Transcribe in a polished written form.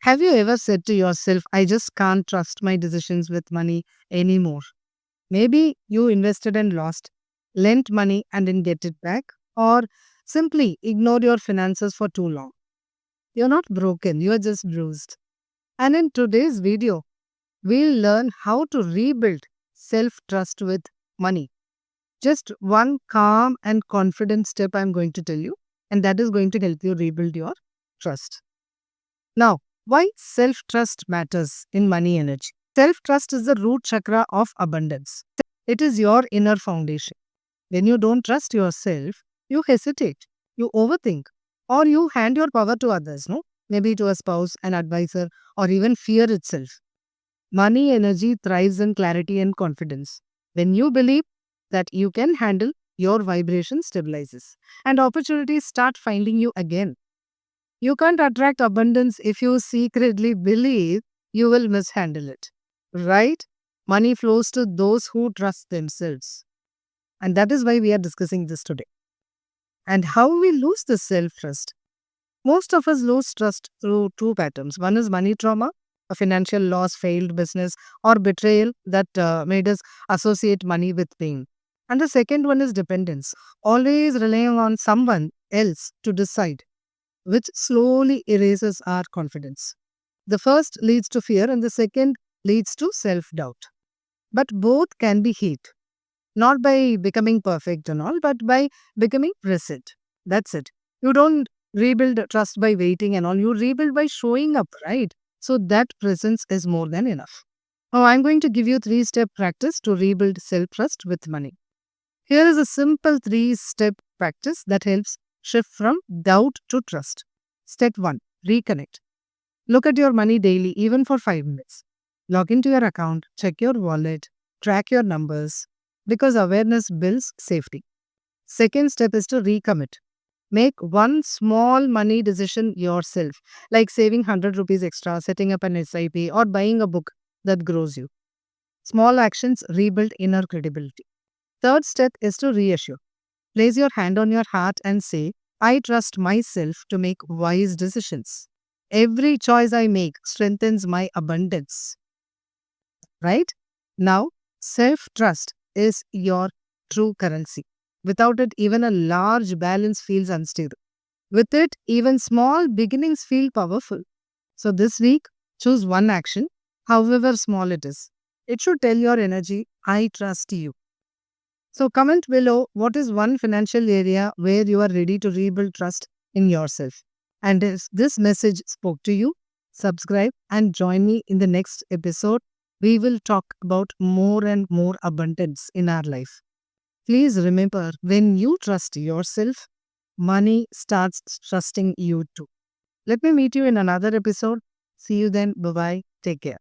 Have you ever said to yourself, I just can't trust my decisions with money anymore? Maybe you invested and lost, lent money and didn't get it back, or simply ignored your finances for too long. You're not broken, you're just bruised. And in today's video, we'll learn how to rebuild self trust with money. Just one calm and confident step I'm going to tell you, and that is going to help you rebuild your trust. Now, why self trust matters in money energy? Self trust is the root chakra of abundance. It is your inner foundation. When you don't trust yourself, you hesitate, you overthink, or you hand your power to others, no? Maybe to a spouse, an advisor, or even fear itself. Money energy thrives in clarity and confidence. When you believe that you can handle, your vibration stabilizes and opportunities start finding you again. You can't attract abundance if you secretly believe you will mishandle it. Right? Money flows to those who trust themselves. And that is why we are discussing this today. And how we lose this self trust. Most of us lose trust through two patterns. One is money trauma, a financial loss, failed business, or betrayal that made us associate money with pain. And the second one is dependence, always relying on someone else to decide, which slowly erases our confidence. The first leads to fear, and the second leads to self doubt. But both can be healed, not by becoming perfect and all, but by becoming present. That's it. You don't rebuild trust by waiting and all, you rebuild by showing up, right? So that presence is more than enough. Now, I'm going to give you 3-step practice to rebuild self trust with money. Here is a simple 3-step practice that helps shift from doubt to trust. Step 1, reconnect. Look at your money daily, even for 5 minutes. Log into your account, check your wallet, track your numbers, because awareness builds safety. Second step is to recommit. Make one small money decision yourself, like saving 100 rupees extra, setting up an SIP, or buying a book that grows you. Small actions rebuild inner credibility. Third step is to reassure. Place your hand on your heart and say, I trust myself to make wise decisions. Every choice I make strengthens my abundance. Right? Now, self trust is your true currency. Without it, even a large balance feels unstable. With it, even small beginnings feel powerful. So, this week, choose one action, however small it is. It should tell your energy, I trust you. So, comment below what is one financial area where you are ready to rebuild trust in yourself. And if this message spoke to you, subscribe and join me in the next episode. We will talk about more and more abundance in our life. Please remember, when you trust yourself, money starts trusting you too. Let me meet you in another episode. See you then. Bye bye. Take care.